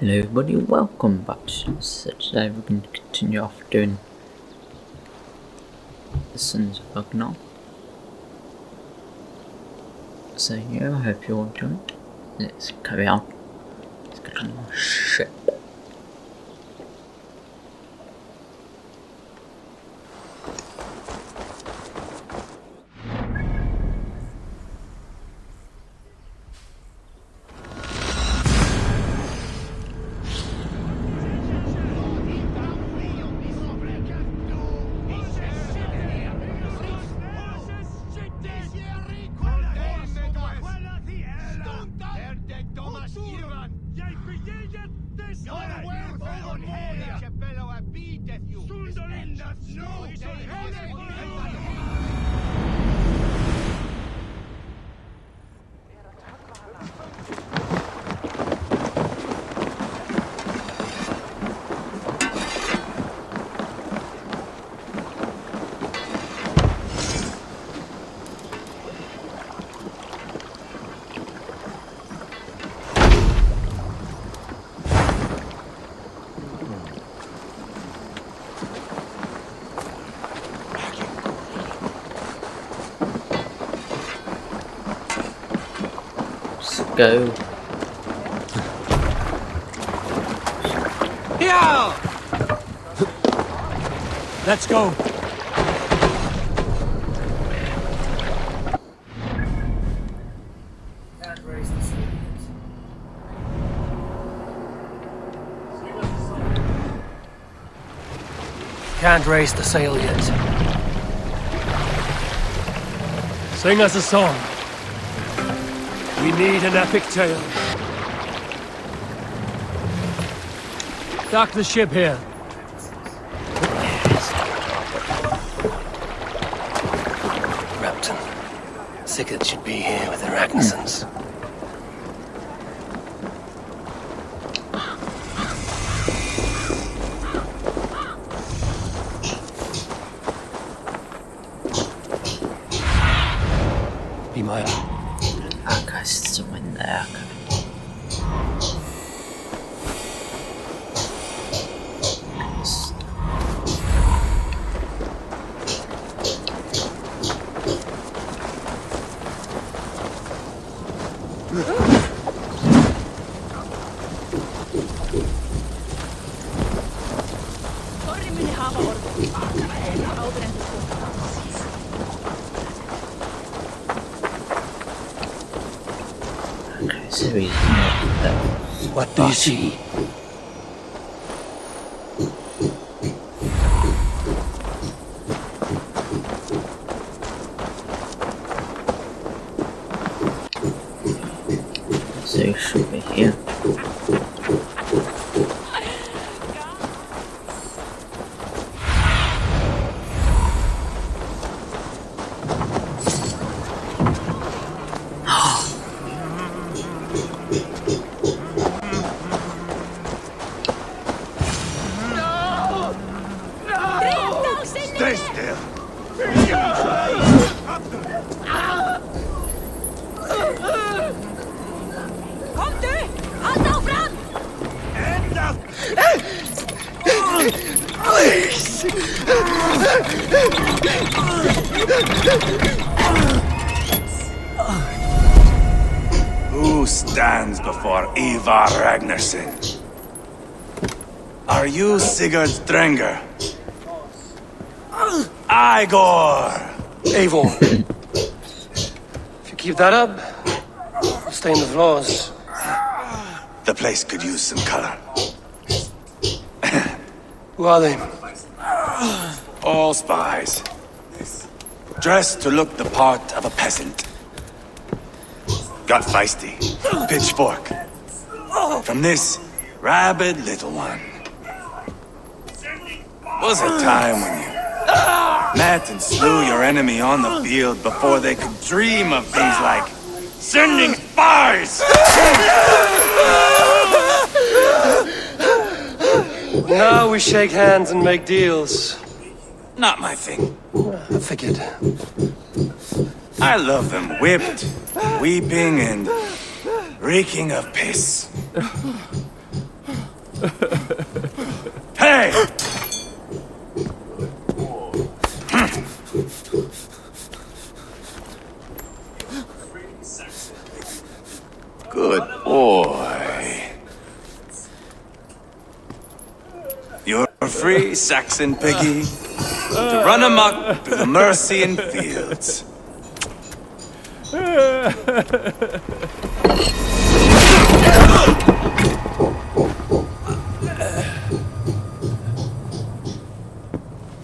Hello everybody, welcome back to this. Today we're going to continue off doing the Sons of Agnar. So yeah, I hope you all enjoyed. Let's carry on. Let's get on our ship. Go. Here! Let's go. Can't raise the sail yet. Sing us a song. We need an epic tale. Dock the ship here. Repton. Sigurd should be here with the Ragnarsons. Be my... Okay, still in there. Okay, so he's not there. What do you see? So he should be here. Stay still. Kom du! Hand nou fram! Ända! Who stands before Ivar Ragnarsson? Are you Sigurd Strenger? Igor! Eivor. If you keep that up, you'll stain the floors. The place could use some color. Who are they? All spies. Dressed to look the part of a peasant. Got feisty. Pitchfork. From this rabid little one. Was a time when you met and slew your enemy on the field before they could dream of things like sending spies! Now we shake hands and make deals. Not my thing. I figured. I love them whipped, weeping, and reeking of piss. Hey! Good boy. You're free, Saxon piggy, to run amok through the Mercian fields.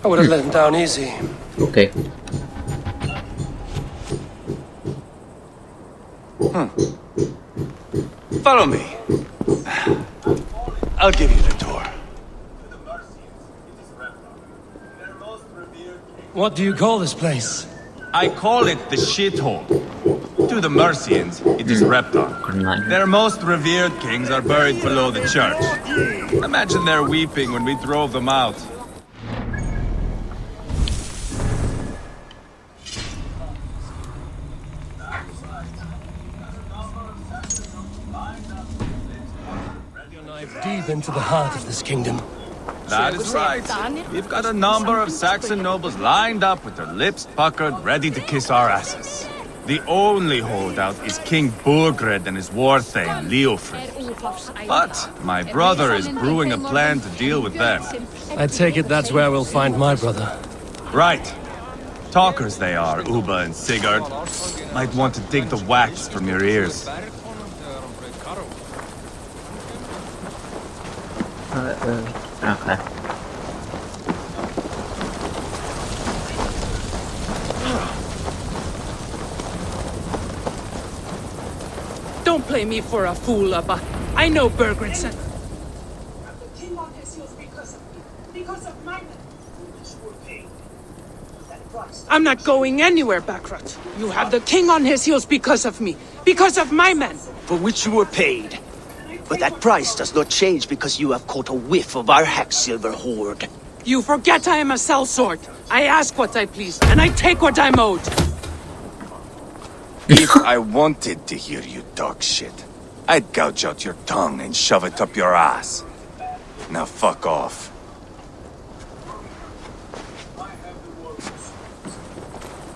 I would have let him down easy. Okay. Follow me. I'll give you the tour. What do you call this place? I call it the shithole. To the Mercians, it is Reptar. Their most revered kings are buried below the church. Imagine their weeping when we drove them out. Deep into the heart of this kingdom. That is right. We've got a number of Saxon nobles lined up with their lips puckered, ready to kiss our asses. The only holdout is King Burgred and his war thane, Leofrid. But my brother is brewing a plan to deal with them. I take it that's where we'll find my brother. Right. Talkers they are, Uba and Sigurd. Might want to dig the wax from your ears. Okay. Don't play me for a fool, Abba. I know Burgred said. The king on his heels because of me. Because of my men. Which were paid. That price. I'm not going anywhere, Backrot. You have the king on his heels because of me. Because of my men. For which you were paid. But that price does not change because you have caught a whiff of our Hacksilver hoard. You forget I am a sellsword. I ask what I please, and I take what I'm owed. If I wanted to hear you talk shit, I'd gouge out your tongue and shove it up your ass. Now fuck off.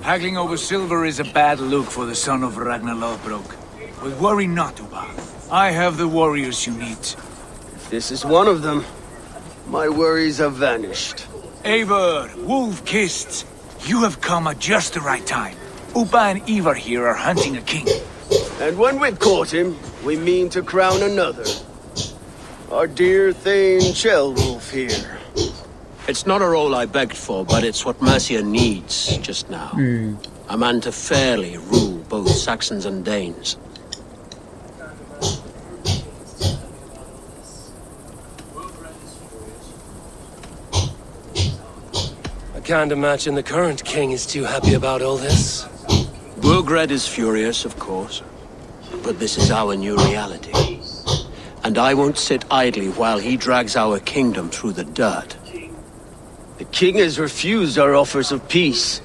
Haggling over silver is a bad look for the son of Ragnar Lothbrok. But worry not, Uba. I have the warriors you need. This is one of them. My worries have vanished. Eivor, Wolf-Kissed, you have come at just the right time. Uba and Ivar here are hunting a king. And when we've caught him, we mean to crown another. Our dear Thane Ceolwulf here. It's not a role I begged for, but it's what Mercia needs just now. A man to fairly rule both Saxons and Danes. I can't imagine the current king is too happy about all this. Burgred is furious, of course. But this is our new reality. And I won't sit idly while he drags our kingdom through the dirt. The king has refused our offers of peace.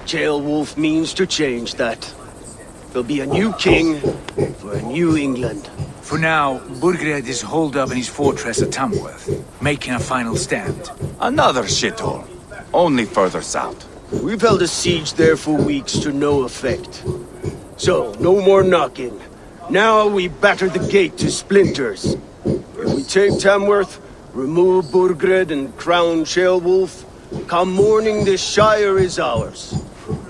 Ceolwulf means to change that. There'll be a new king for a new England. For now, Burgred is holed up in his fortress at Tamworth, making a final stand. Another shithole. Only further south. We've held a siege there for weeks to no effect. So, no more knocking. Now we batter the gate to splinters. If we take Tamworth, remove Burgred and crown Ceolwulf, come morning this shire is ours.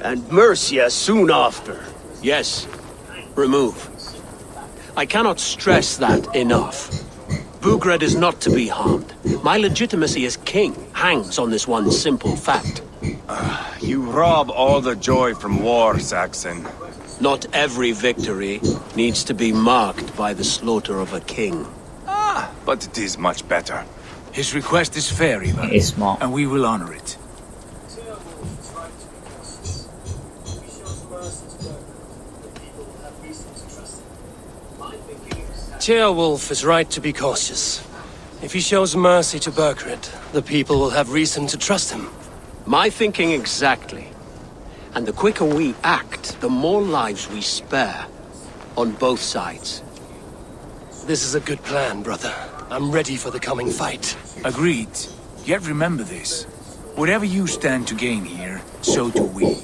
And Mercia soon after. Yes, remove. I cannot stress that enough. Burgred is not to be harmed. My legitimacy as king hangs on this one simple fact. You rob all the joy from war, Saxon. Not every victory needs to be marked by the slaughter of a king. But it is much better. His request is fair, Ivar, It is small. and we will honor it. Ceolwulf is right to be cautious. If he shows mercy to Burgred, the people will have reason to trust him. My thinking exactly. And the quicker we act, the more lives we spare. On both sides. This is a good plan, brother. I'm ready for the coming fight. Agreed. Yet remember this. Whatever you stand to gain here, so do we.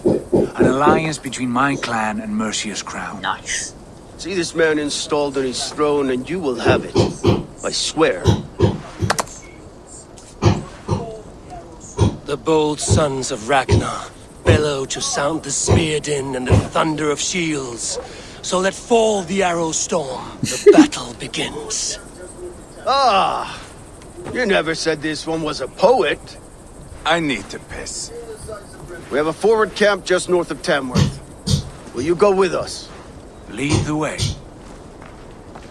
An alliance between my clan and Mercia's crown. Nice. See this man installed on his throne and you will have it. I swear. The bold sons of Ragnar bellow to sound the spear din and the thunder of shields. So let fall the arrow storm. The battle begins. Ah! You never said this one was a poet. I need to piss. We have a forward camp just north of Tamworth. Will you go with us? Lead the way.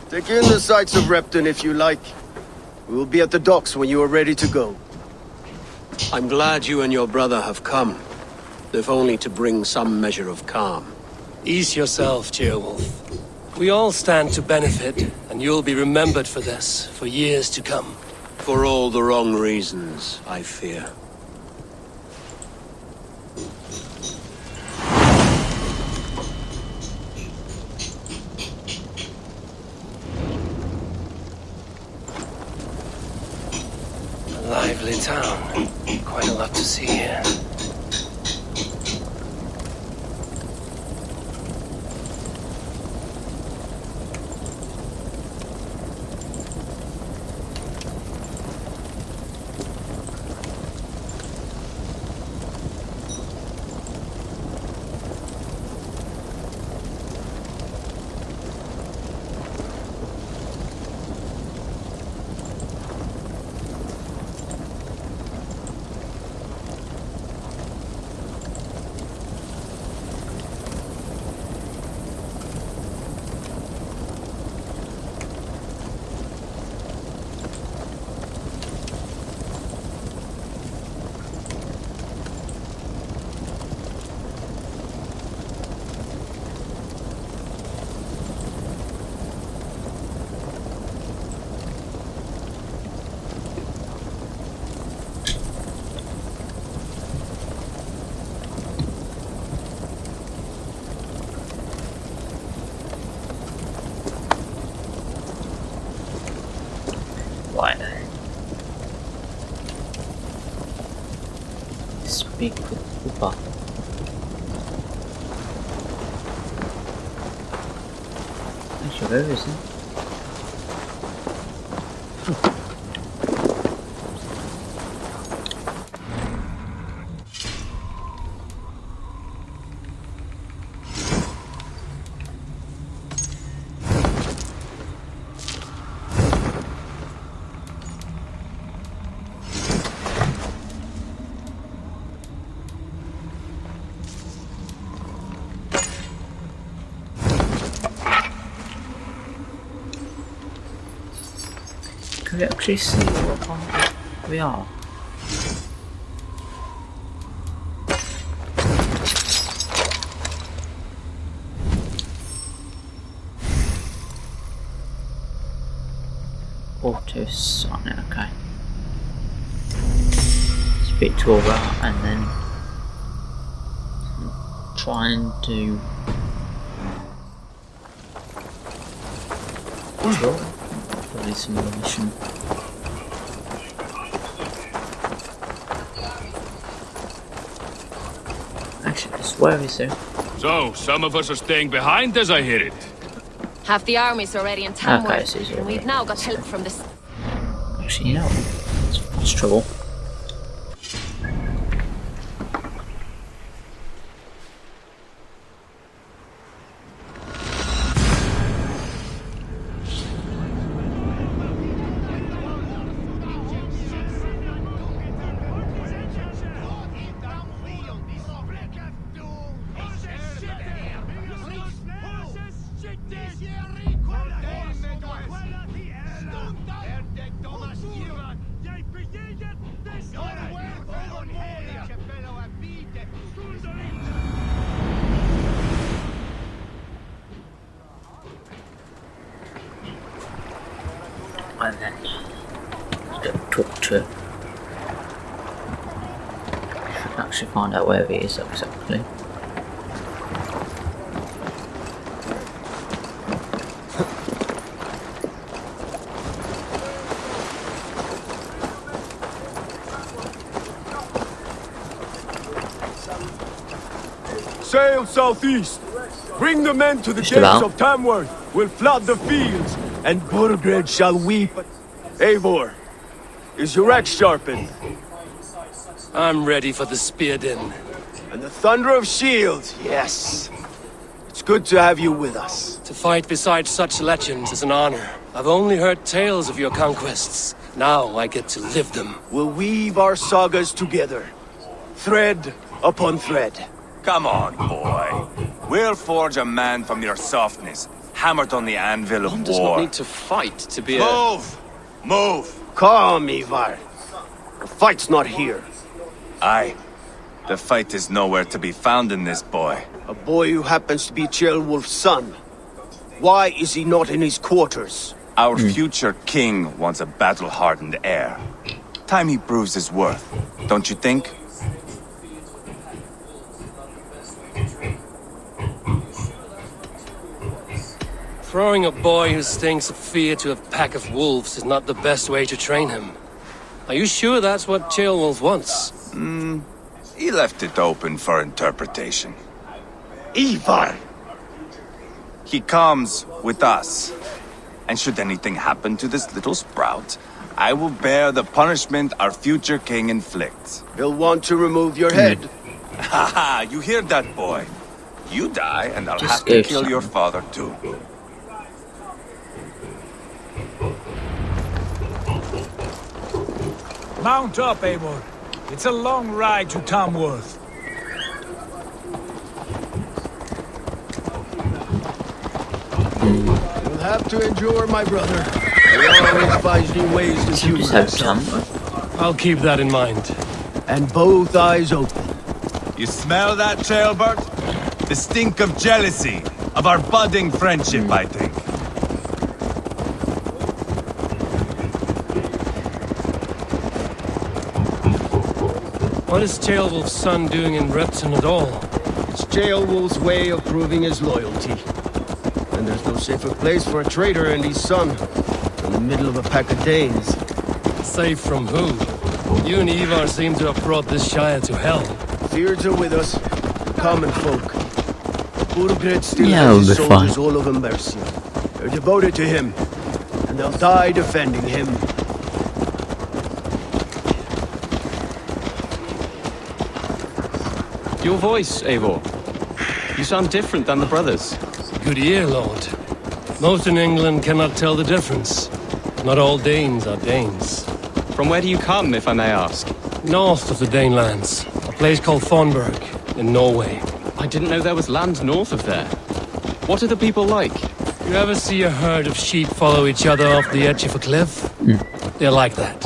Take in the sights of Repton if you like. We will be at the docks when you are ready to go. I'm glad you and your brother have come, if only to bring some measure of calm. Ease yourself, Ceolwulf. We all stand to benefit, and you'll be remembered for this, for years to come. For all the wrong reasons, I fear. A lively town. Quite a lot to see here. Right. Speak with Upa. Actually, where is he? Can we actually see what part we are? Autos on it, okay. Speak to Aura and then try and do probably some other mission. Actually, where is it? So, some of us are staying behind as I hear it. Half the army's already in Tamworth, Okay, so he's and already- we've now got help from the... Actually, no. That's trouble. And then talk to him. Should actually find out where he is exactly. sail southeast. Bring the men to the Just gates about. of Tamworth. We'll flood the fields, and Burgred shall weep. Eivor, is your axe sharpened? I'm ready for the spear din. And the thunder of shields, yes. It's good to have you with us. To fight beside such legends is an honor. I've only heard tales of your conquests. Now I get to live them. We'll weave our sagas together, thread upon thread. Come on, boy. We'll forge a man from your softness, hammered on the anvil of One does not war. need to fight to be a... Move! Move! Calm, Ivar. The fight's not here. Aye. The fight is nowhere to be found in this boy. A boy who happens to be Ceolwulf's son. Why is he not in his quarters? Our future king wants a battle-hardened heir. Time he proves his worth, don't you think? Throwing a boy who stinks of fear to a pack of wolves is not the best way to train him. Are you sure that's what Ceolwulf wants? He left it open for interpretation. Ivar! He comes with us. And should anything happen to this little sprout, I will bear the punishment our future king inflicts. He'll want to remove your head. Haha, you hear that, boy? You die, and I'll Just have to go, kill son. your father, too. Mount up, Eivor. It's a long ride to Tamworth. You'll have to endure, my brother. He always finds new ways to You humor just have himself. Tamworth. I'll keep that in mind. And both eyes open. You smell that, Ceolbert? The stink of jealousy, of our budding friendship, I think. What is Ceolwulf's son doing in Repton at all? It's Ceolwulf's way of proving his loyalty. And there's no safer place for a traitor and his son in the middle of a pack of Danes. Safe from who? You and Ivar seem to have brought this Shire to hell. Fears are with us, the common folk. Burgred still Yeah, has his we'll be soldiers all over Mercia. They're devoted to him, and they'll die defending him. Your voice, Eivor. You sound different than the brothers. Good ear, Lord. Most in England cannot tell the difference. Not all Danes are Danes. From where do you come, if I may ask? North of the Danelands, a place called Thornburg, in Norway. I didn't know there was land north of there. What are the people like? You ever see a herd of sheep follow each other off the edge of a cliff? They're like that.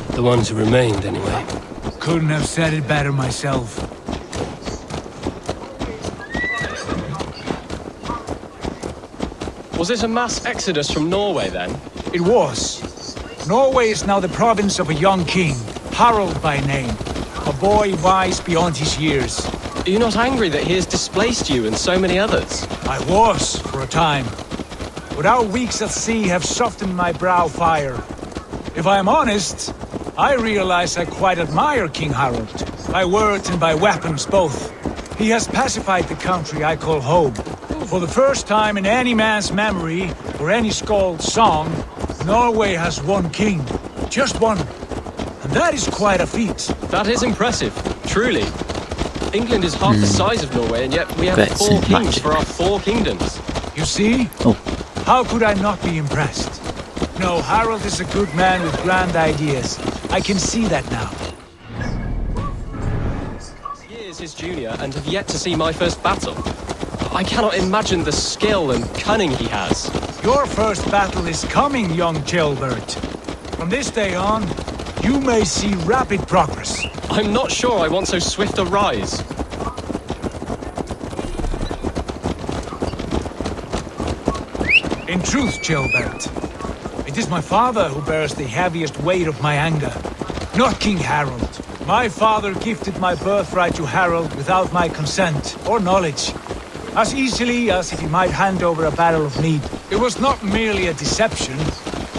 The ones who remained, anyway. Couldn't have said it better myself. Was it a mass exodus from Norway, then? It was. Norway is now the province of a young king, Harald by name. A boy wise beyond his years. Are you not angry that he has displaced you and so many others? I was, for a time. But our weeks at sea have softened my brow fire. If I am honest, I realize I quite admire King Harald. By words and by weapons both. He has pacified the country I call home. For the first time in any man's memory, or any skald's song, Norway has one king. Just one. And that is quite a feat. That is impressive, truly. England is half the size of Norway, and yet we have That's 4 kings magic. for our 4 kingdoms. You see? Oh. How could I not be impressed? No, Harald is a good man with grand ideas. I can see that now. Years his junior, and have yet to see my first battle. I cannot imagine the skill and cunning he has. Your first battle is coming, young Ceolbert. From this day on, you may see rapid progress. I'm not sure I want so swift a rise. In truth, Ceolbert, it is my father who bears the heaviest weight of my anger, not King Harald. My father gifted my birthright to Harald without my consent or knowledge, as easily as if he might hand over a barrel of mead. It was not merely a deception,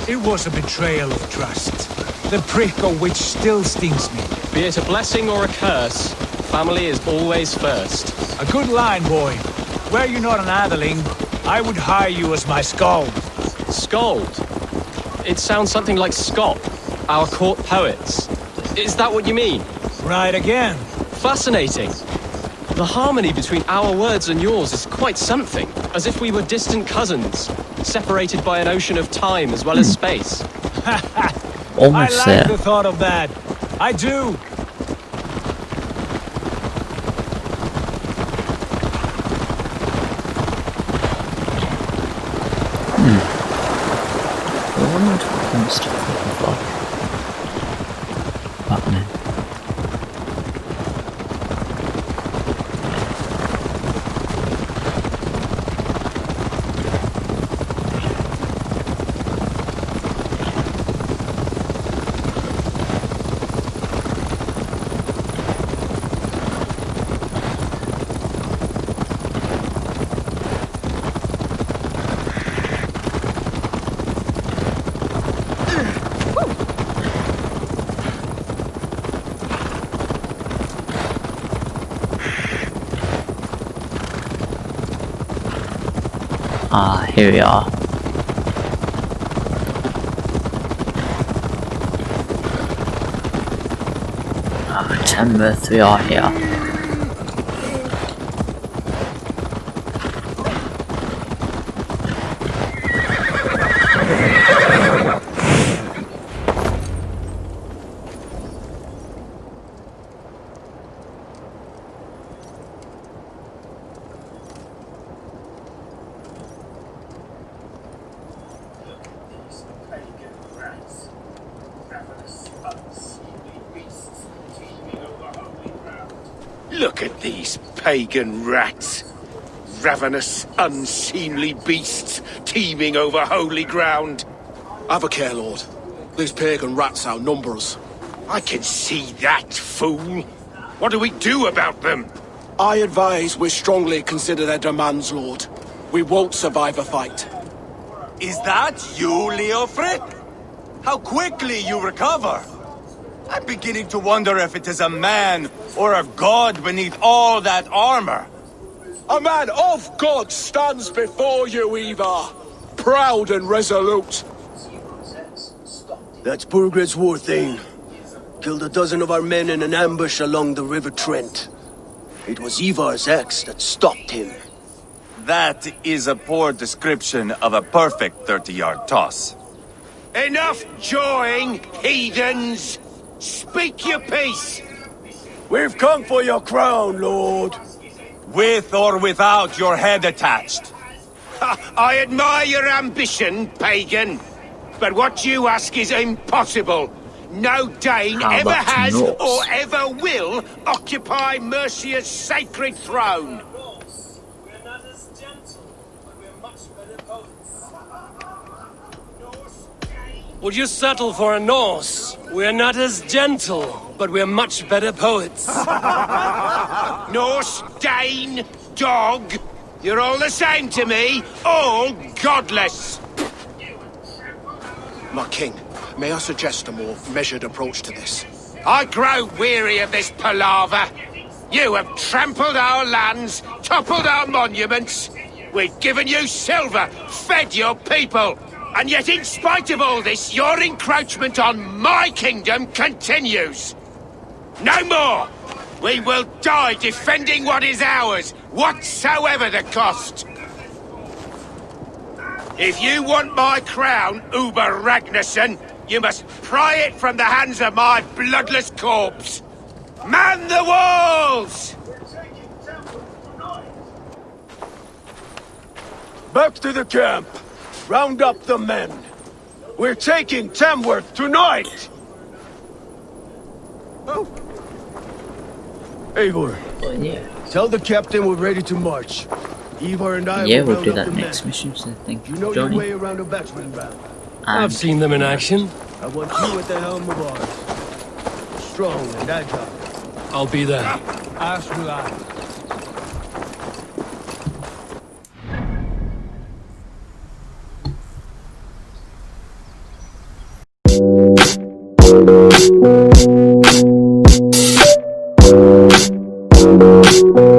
it was a betrayal of trust, the prick of which still stings me. Be it a blessing or a curse, family is always first. A good line, boy. Were you not an atheling, I would hire you as my skald. Skald? It sounds something like Scott, our court poets. Is that what you mean? Right again. Fascinating. The harmony between our words and yours is quite something, as if we were distant cousins, separated by an ocean of time as well as space. Almost I like the thought of that. I do. I wonder what I'm still looking for. Happening. Ah, here we are. Ah, Tamworth, we are here. Look at these pagan rats. Ravenous, unseemly beasts teeming over holy ground. Have a care, Lord. These pagan rats outnumber us. I can see that, fool. What do we do about them? I advise we strongly consider their demands, Lord. We won't survive a fight. Is that you, Leofric? How quickly you recover! I'm beginning to wonder if it is a man or a god beneath all that armor. A man of God stands before you, Eva. Proud and resolute. That's Burgred's Warthane. Killed a dozen of our men in an ambush along the River Trent. It was Ivar's axe that stopped him. That is a poor description of a perfect 30-yard toss. Enough jawing, heathens! Speak your piece! We've come for your crown, Lord. With or without your head attached. I admire your ambition, pagan. But what you ask is impossible. No Dane How ever about has Norse? or ever will occupy Mercia's sacred throne. We're not as gentle, but we're much better poets. Would you settle for a Norse? We're not as gentle, but we're much better poets. Norse, Dane, dog. You're all the same to me. All godless. My king, may I suggest a more measured approach to this? I grow weary of this palaver. You have trampled our lands, toppled our monuments. We've given you silver, fed your people. And yet, in spite of all this, your encroachment on my kingdom continues. No more! We will die defending what is ours, whatsoever the cost. If you want my crown, Uber Ragnarsson, you must pry it from the hands of my bloodless corpse. Man the walls! Back to the camp. Round up the men. We're taking Tamworth tonight! Oh. Eivor, But yeah. tell the captain we're ready to march. Eivor and I Yeah, will we'll round do up that the next men. mission, so thank you You for know your joining. way around a battering ram. And seen them in action. I want you at the helm of ours. Strong and agile. I'll be there. As will I. You